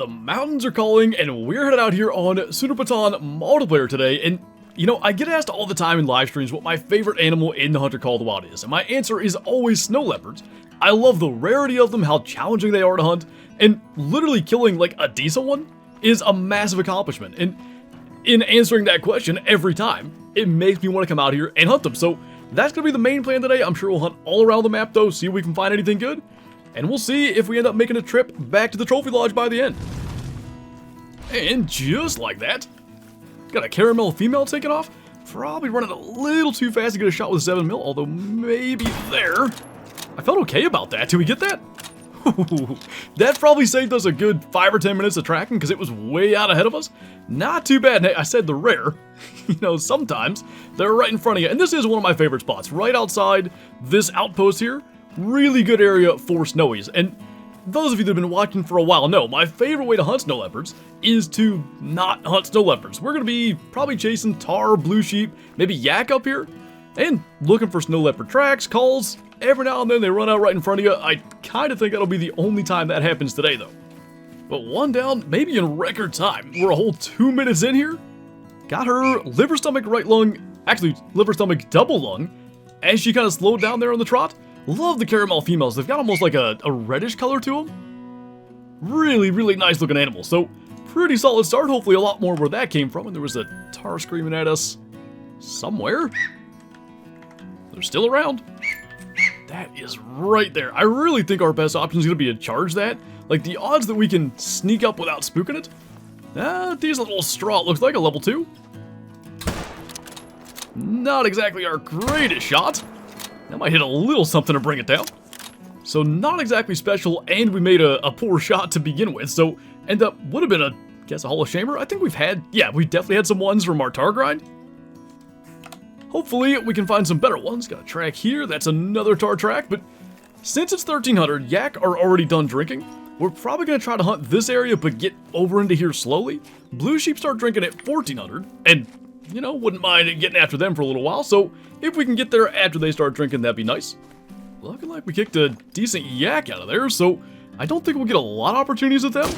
The mountains are calling, and we're headed out here on Sundarpatan multiplayer today, and you know, I get asked all the time in live streams what my favorite animal in the Hunter Call of the Wild is, and my answer is always snow leopards. I love the rarity of them, how challenging they are to hunt, and literally killing like a decent one is a massive accomplishment, and in answering that question every time, it makes me want to come out here and hunt them. So that's going to be the main plan today. I'm sure we'll hunt all around the map though, see if we can find anything good. And we'll see if we end up making a trip back to the trophy lodge by the end. And just like that, got a caramel female taken off. Probably running a little too fast to get a shot with a 7mm, although maybe there. I felt okay about that. Did we get that? That probably saved us a good 5 or 10 minutes of tracking because it was way out ahead of us. Not too bad. I said the rare. You know, sometimes they're right in front of you. And this is one of my favorite spots, right outside this outpost here. Really good area for snowies. And those of you that have been watching for a while know my favorite way to hunt snow leopards is to not hunt snow leopards. We're going to be probably chasing tar, blue sheep, maybe yak up here, and looking for snow leopard tracks, calls. Every now and then they run out right in front of you. I kind of think that'll be the only time that happens today though. But one down, maybe in record time. We're a whole 2 minutes in here. Got her liver stomach right lung, actually liver stomach double lung, as she kind of slowed down there on the trot. Love the caramel females. They've got almost like a reddish color to them. Really, really nice looking animals. So pretty solid start. Hopefully a lot more where that came from. And there was a tar screaming at us somewhere. They're still around. That is right there. I really think our best option is going to be to charge that. Like the odds that we can sneak up without spooking it. Decent little straw. It looks like a level 2. Not exactly our greatest shot. That might hit a little something to bring it down. So not exactly special, and we made a poor shot to begin with. So end up would have been a Hall of Shamer. I think we've had, yeah, we definitely had some ones from our tar grind. Hopefully we can find some better ones. Got a track here. That's another tar track. But since it's 1300, yak are already done drinking. We're probably going to try to hunt this area, but get over into here slowly. Blue sheep start drinking at 1400, and you know, wouldn't mind getting after them for a little while, so if we can get there after they start drinking, that'd be nice. Looking like we kicked a decent yak out of there, so I don't think we'll get a lot of opportunities with them.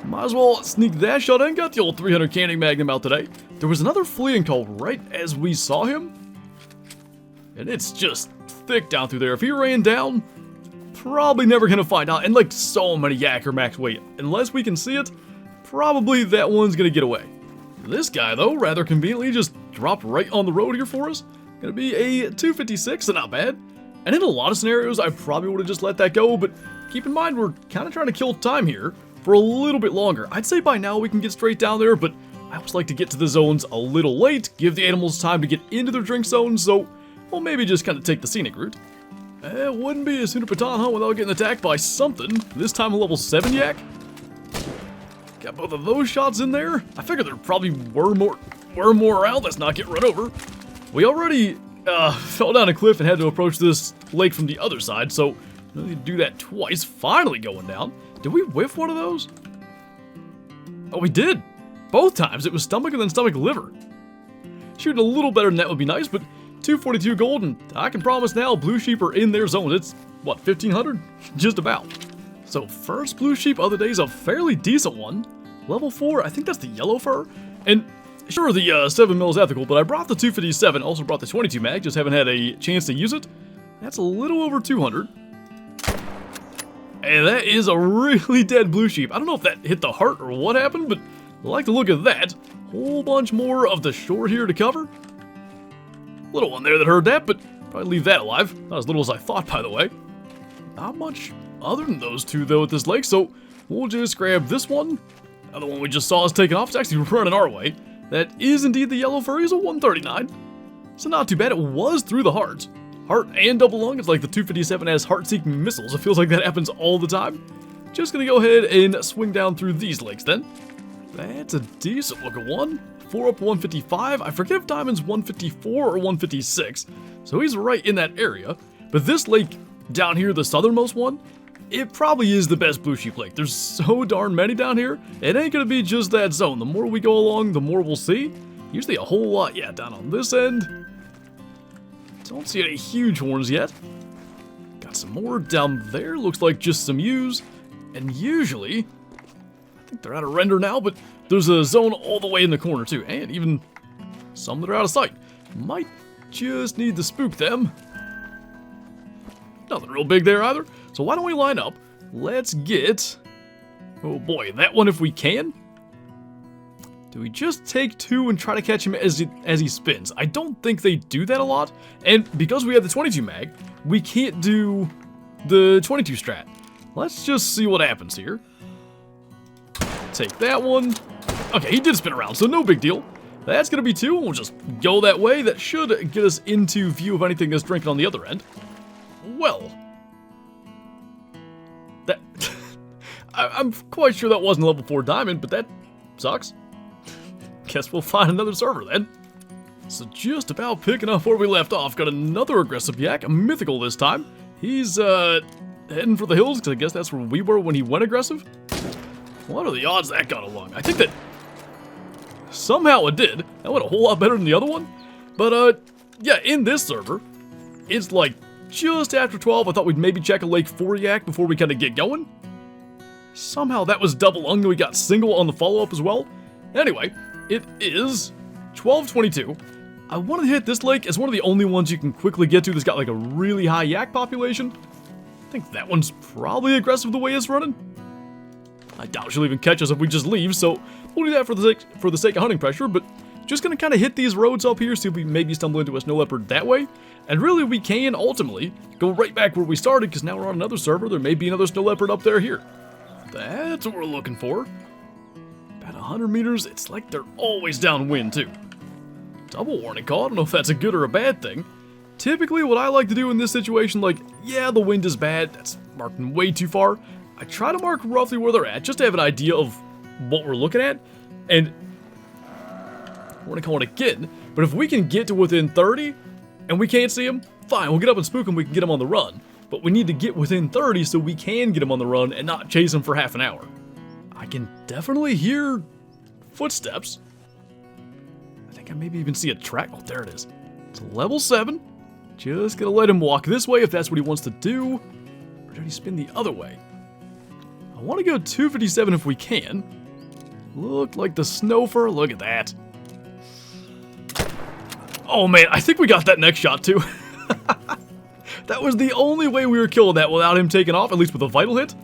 Might as well sneak that shot in. Got the old 300 canning magnum out today. There was another fleeing call right as we saw him, and it's just thick down through there. If he ran down, probably never gonna find out, and like so many yak are max weight. Unless we can see it, probably that one's gonna get away. This guy, though, rather conveniently just dropped right on the road here for us. Gonna be a 256, so not bad. And in a lot of scenarios, I probably would have just let that go, but keep in mind, we're kind of trying to kill time here for a little bit longer. I'd say by now we can get straight down there, but I always like to get to the zones a little late, give the animals time to get into their drink zones, so we'll maybe just kind of take the scenic route. It wouldn't be a Sundarpatan hunt without getting attacked by something. This time a level 7 yak. Got both of those shots in there. I figured there probably were more around. Let's not get run over. We already fell down a cliff and had to approach this lake from the other side, so we need to do that twice. Finally going down. Did we whiff one of those? Oh, we did. Both times. It was stomach and then stomach liver. Shooting a little better than that would be nice, but 242 gold, and I can promise now blue sheep are in their zones. It's, what, 1500? Just about. So first blue sheep of the day is a fairly decent one. Level 4, I think that's the yellow fur. And sure, the 7mm is ethical, but I brought the 257, also brought the 22 mag, just haven't had a chance to use it. That's a little over 200. And that is a really dead blue sheep. I don't know if that hit the heart or what happened, but I like the look of that. Whole bunch more of the shore here to cover. Little one there that heard that, but probably leave that alive. Not as little as I thought, by the way. Not much other than those two, though, at this lake, so we'll just grab this one. Another one we just saw is taking off. It's actually running our way. That is indeed the yellow furry. It's a 139. So not too bad. It was through the heart. Heart and double lung. It's like the 257 has heart-seeking missiles. It feels like that happens all the time. Just gonna go ahead and swing down through these lakes then. That's a decent looking one. 4 up 155. I forget if Diamond's 154 or 156. So he's right in that area. But this lake down here, the southernmost one, it probably is the best blue sheep lake. There's so darn many down here. It ain't gonna be just that zone. The more we go along, the more we'll see. Usually a whole lot, yeah, down on this end. Don't see any huge horns yet. Got some more down there. Looks like just some ewes. And usually, think they're out of render now, but there's a zone all the way in the corner too, and even some that are out of sight. Might just need to spook them. Nothing real big there either. So why don't we line up? Let's get... Oh boy, that one if we can. Do we just take 2 and try to catch him as he spins? I don't think they do that a lot. And because we have the 22 mag, we can't do the 22 strat. Let's just see what happens here. Take that one. Okay, he did spin around, so no big deal. That's going to be 2, and we'll just go that way. That should get us into view of anything that's drinking on the other end. Well, that... I'm quite sure that wasn't a level 4 diamond, but that sucks. Guess we'll find another server then. So just about picking up where we left off, got another aggressive yak, a mythical this time. He's heading for the hills, because I guess that's where we were when he went aggressive. What are the odds that got along? I think that somehow it did. That went a whole lot better than the other one. But yeah, in this server, it's like just after 12. I thought we'd maybe check a Lake 4 yak before we kind of get going. Somehow that was double ung, and we got single on the follow-up as well. Anyway, it is 12:22. I want to hit this lake as one of the only ones you can quickly get to that's got like a really high yak population. I think that one's probably aggressive the way it's running. I doubt she'll even catch us if we just leave, so we'll do that for the sake of hunting pressure, but just gonna kind of hit these roads up here, see if we maybe stumble into a snow leopard that way. And really, we can ultimately go right back where we started, because now we're on another server. There may be another snow leopard up there here. That's what we're looking for. About 100 meters. It's like they're always downwind, too. Double warning call. I don't know if that's a good or a bad thing. Typically, what I like to do in this situation, like, yeah, the wind is bad. That's marking way too far. I try to mark roughly where they're at, just to have an idea of what we're looking at. And warning call it again. But if we can get to within 30, and we can't see them, fine. We'll get up and spook them. We can get them on the run. But we need to get within 30 so we can get them on the run and not chase them for half an hour. I can definitely hear footsteps. I think I maybe even see a track. Oh, there it is. It's level 7. Just gonna let him walk this way if that's what he wants to do. Or did he spin the other way? I want to go 257 if we can. Look like the snowfur. Look at that. Oh man, I think we got that next shot too. That was the only way we were killing that without him taking off, at least with a vital hit.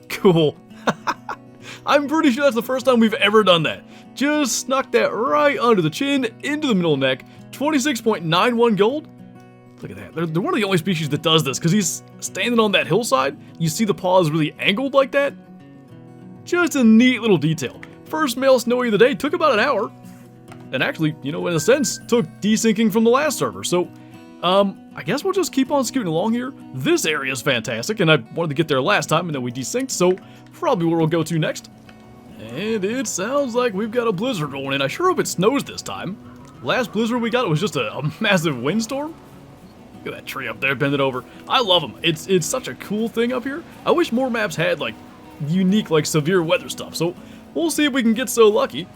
Cool. I'm pretty sure that's the first time we've ever done that. Just snuck that right under the chin, into the middle of the neck. 26.91 gold. Look at that. They're one of the only species that does this, because he's standing on that hillside. You see the paws really angled like that. Just a neat little detail. First male snowy of the day, took about an hour. And actually, you know, in a sense, took desyncing from the last server. So, I guess we'll just keep on scooting along here. This area is fantastic, and I wanted to get there last time, and then we desynced, so probably where we'll go to next. And it sounds like we've got a blizzard rolling in. I sure hope it snows this time. Last blizzard we got, it was just a massive windstorm. Look at that tree up there, bend it over. I love them. It's such a cool thing up here. I wish more maps had, like, unique, like, severe weather stuff. So, we'll see if we can get so lucky.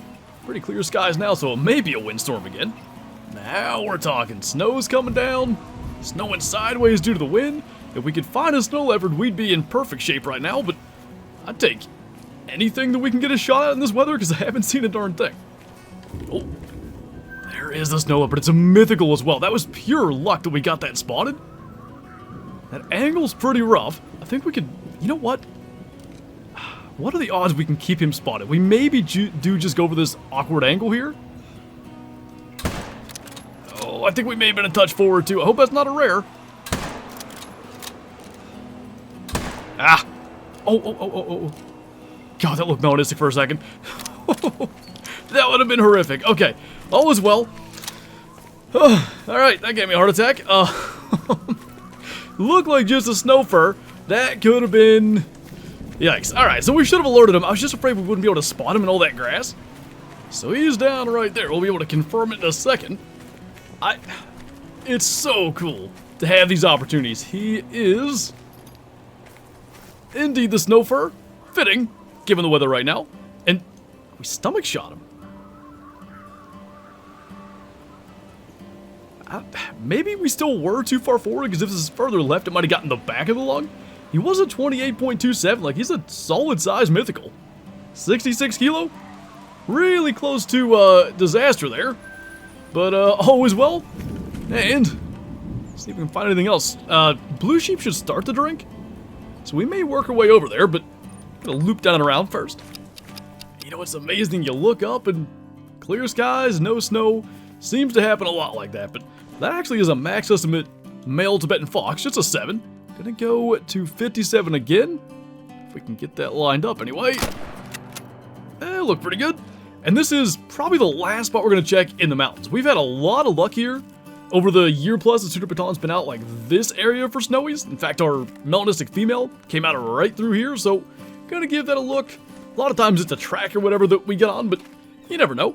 Pretty clear skies now, so it may be a windstorm again. Now we're talking. Snow's coming down. Snowing sideways due to the wind. If we could find a snow leopard, we'd be in perfect shape right now, but I'd take anything that we can get a shot at in this weather, because I haven't seen a darn thing. Oh, there is the snow leopard. It's a mythical as well. That was pure luck that we got that spotted. That angle's pretty rough. I think we could... You know what? What are the odds we can keep him spotted? We maybe do just go for this awkward angle here. Oh, I think we may have been a touch forward too. I hope that's not a rare. Ah! Oh. God, that looked melanistic for a second. That would have been horrific. Okay, all is well. Alright, that gave me a heart attack. Looked like just a snow fur. That could have been... Yikes. Alright, so we should have alerted him. I was just afraid we wouldn't be able to spot him in all that grass. So he's down right there. We'll be able to confirm it in a second. It's so cool to have these opportunities. He is indeed the snow fur. Fitting, given the weather right now. And we stomach shot him. Maybe we still were too far forward, because if this is further left, it might have gotten the back of the lung. He was a 28.27, like he's a solid size mythical. 66 kilo? Really close to disaster there. But all is well. And see if we can find anything else. Blue sheep should start the drink. So we may work our way over there, but gonna loop down and around first. You know, it's amazing. You look up and clear skies, no snow. Seems to happen a lot like that, but that actually is a max estimate male Tibetan fox, just a 7. Gonna go to 57 again. If we can get that lined up anyway. Look pretty good. And this is probably the last spot we're gonna check in the mountains. We've had a lot of luck here over the year plus that Sundarpatan's been out, like this area for snowies. In fact, our melanistic female came out right through here, so gonna give that a look. A lot of times it's a track or whatever that we get on, but you never know.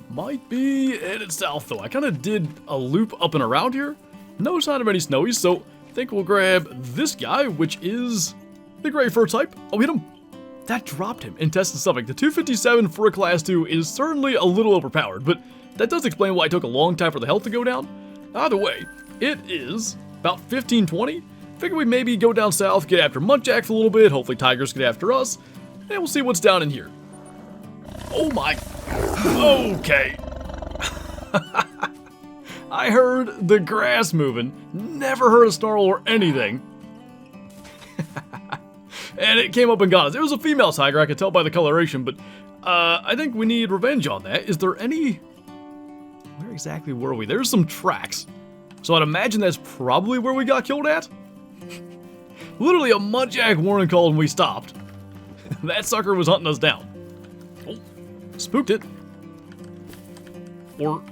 Might be headed south though. I kind of did a loop up and around here. No sign of any snowies, so I think we'll grab this guy, which is the gray fur type. Oh, hit him. That dropped him in test and stomach. The 257 for a class 2 is certainly a little overpowered, but that does explain why it took a long time for the health to go down. Either way, it is about 15:20. Figure we maybe go down south, get after muntjac for a little bit. Hopefully tigers get after us, and we'll see what's down in here. Oh my. Okay. I heard the grass moving. Never heard a snarl or anything. And it came up and got us. It was a female tiger, I could tell by the coloration, but I think we need revenge on that. Is there any... Where exactly were we? There's some tracks. So I'd imagine that's probably where we got killed at. Literally a muntjac warning call and we stopped. That sucker was hunting us down. Oh, spooked it. Or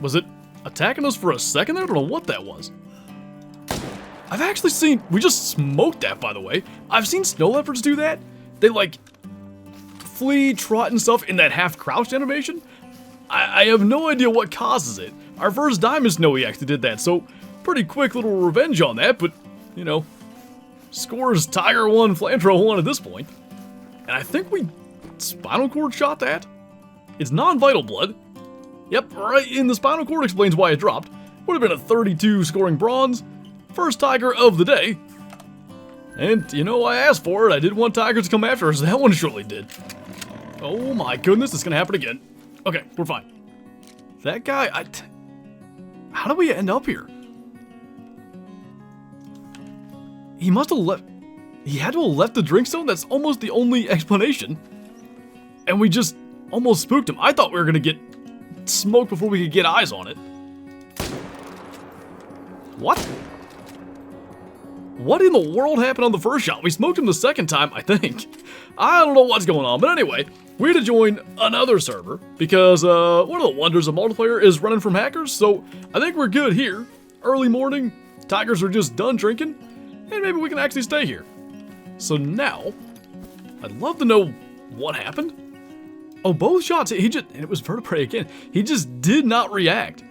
was it attacking us for a second there? I don't know what that was. I've actually seen, we just smoked that, by the way. I've seen snow leopards do that. They like flee, trot and stuff in that half crouched animation. I have no idea what causes it. Our first diamond snowy actually did that, so pretty quick little revenge on that, but you know, scores tiger 1, Flinter 1 at this point. And I think we spinal cord shot that. It's non-vital blood. Yep, right in the spinal cord explains why it dropped. Would have been a 32 scoring bronze. First tiger of the day. And, you know, I asked for it. I did want tigers to come after us. That one surely did. Oh my goodness, it's gonna happen again. Okay, we're fine. That guy, how did we end up here? He must have left. He had to have left the drink zone? That's almost the only explanation. And we just almost spooked him. I thought we were gonna get smoked before we could get eyes on it. What? What in the world happened on the first shot? We smoked him the second time, I think. I don't know what's going on, but anyway, we had to join another server because one of the wonders of multiplayer is running from hackers, so I think we're good here. Early morning, tigers are just done drinking, and maybe we can actually stay here. So now, I'd love to know what happened. Oh, both shots, and it was vertebrae again. He just did not react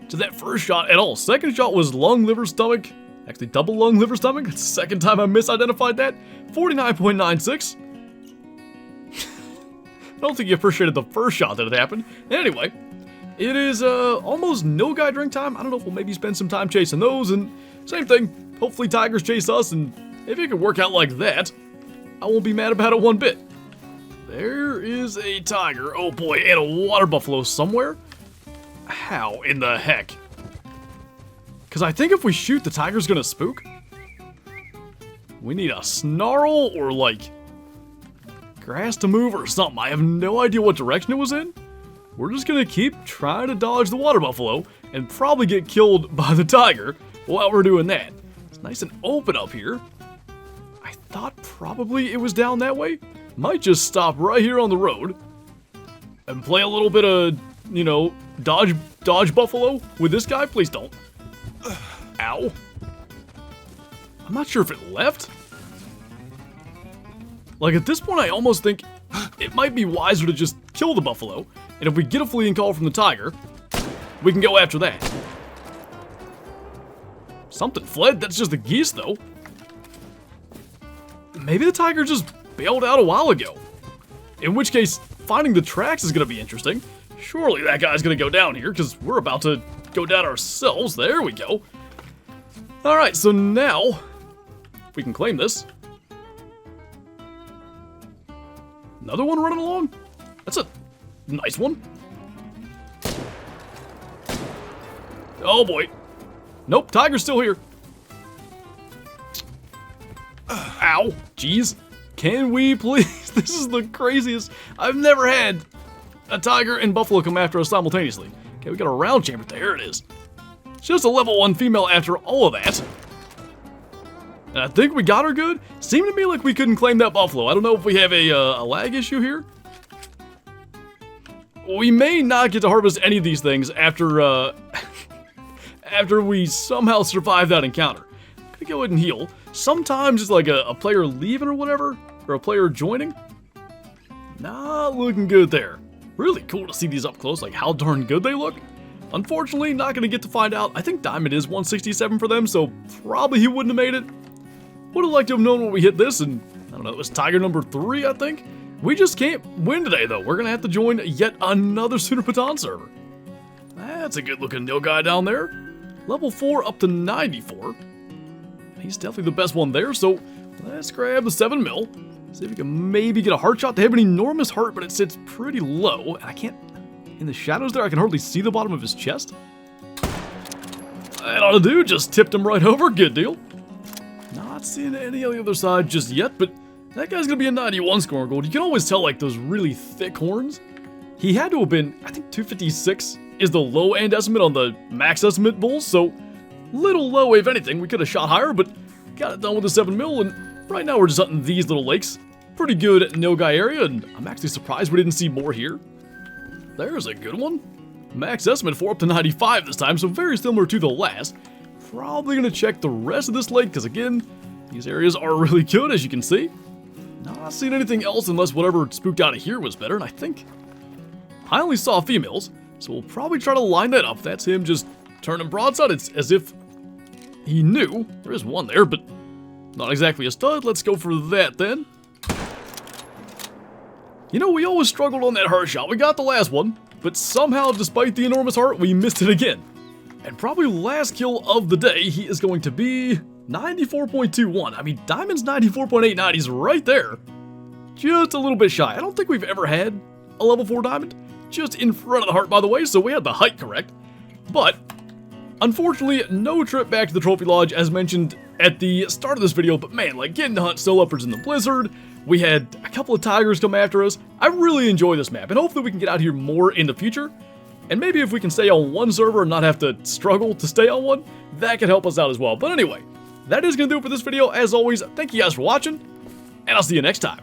to that first shot at all. Second shot was lung, liver, stomach. Actually, double lung, liver, stomach. That's the second time I misidentified that. 49.96. I don't think you appreciated the first shot that had happened. Anyway, it is almost no guy drink time. I don't know if we'll maybe spend some time chasing those. And same thing. Hopefully tigers chase us. And if it could work out like that, I won't be mad about it one bit. There is a tiger. Oh boy, and a water buffalo somewhere. How in the heck? Because I think if we shoot, the tiger's gonna spook. We need a snarl or like grass to move or something. I have no idea what direction it was in. We're just gonna keep trying to dodge the water buffalo and probably get killed by the tiger while we're doing that. It's nice and open up here. I thought probably it was down that way. Might just stop right here on the road and play a little bit of, you know, dodge buffalo with this guy. Please don't. Ow. I'm not sure if it left. Like at this point, I almost think it might be wiser to just kill the buffalo. And if we get a fleeing call from the tiger, we can go after that. Something fled. That's just the geese though. Maybe the tiger just bailed out a while ago. In which case, finding the tracks is going to be interesting. Surely that guy's going to go down here because we're about to go down ourselves. There we go. Alright, so now we can claim this. Another one running along. That's a nice one. Oh boy. Nope, tiger's still here. Ow. Jeez. Can we please? This is the craziest. I've never had a tiger and buffalo come after us simultaneously. Okay, we got a round chamber. There it is. Just a level 1 female after all of that. And I think we got her good. Seemed to me like we couldn't claim that buffalo. I don't know if we have a lag issue here. We may not get to harvest any of these things after after we somehow survive that encounter. I'm gonna go ahead and heal. Sometimes it's like a player leaving or whatever, or a player joining. Not looking good there. Really cool to see these up close, like how darn good they look. Unfortunately, not gonna get to find out. I think Diamond is 167 for them, so probably he wouldn't have made it. Would have liked to have known when we hit this, and I don't know, it was tiger number 3, I think. We just can't win today, though. We're gonna have to join yet another Sundarpatan server. That's a good looking nil guy down there. Level 4 up to 94. He's definitely the best one there, so let's grab the 7 mil. See if we can maybe get a heart shot. They have an enormous heart, but it sits pretty low. And I can't, in the shadows there, I can hardly see the bottom of his chest. That ought to do, just tipped him right over, good deal. Not seeing any on the other side just yet, but that guy's gonna be a 91 scoring gold. You can always tell, like, those really thick horns. He had to have been, I think 256 is the low end estimate on the max estimate bulls, so little low if anything. We could have shot higher, but got it done with the 7 mil, and right now we're just hunting these little lakes. Pretty good nilgai area, and I'm actually surprised we didn't see more here. There's a good one. Max estimate 4 up to 95 this time, so very similar to the last. Probably gonna check the rest of this lake, because again, these areas are really good, as you can see. Not seeing anything else unless whatever spooked out of here was better, and I think I only saw females, so we'll probably try to line that up. That's him just turning broadside. It's as if he knew. There is one there, but not exactly a stud. Let's go for that then. You know, we always struggled on that heart shot. We got the last one, but somehow, despite the enormous heart, we missed it again. And probably last kill of the day, he is going to be 94.21. I mean, Diamond's 94.89. He's right there. Just a little bit shy. I don't think we've ever had a level 4 Diamond. Just in front of the heart, by the way, so we had the height correct. But unfortunately, no trip back to the Trophy Lodge, as mentioned at the start of this video. But man, like, getting to hunt snow leopards in the blizzard. We had a couple of tigers come after us. I really enjoy this map, and hopefully we can get out here more in the future. And maybe if we can stay on one server and not have to struggle to stay on one, that could help us out as well. But anyway, that is going to do it for this video. As always, thank you guys for watching, and I'll see you next time.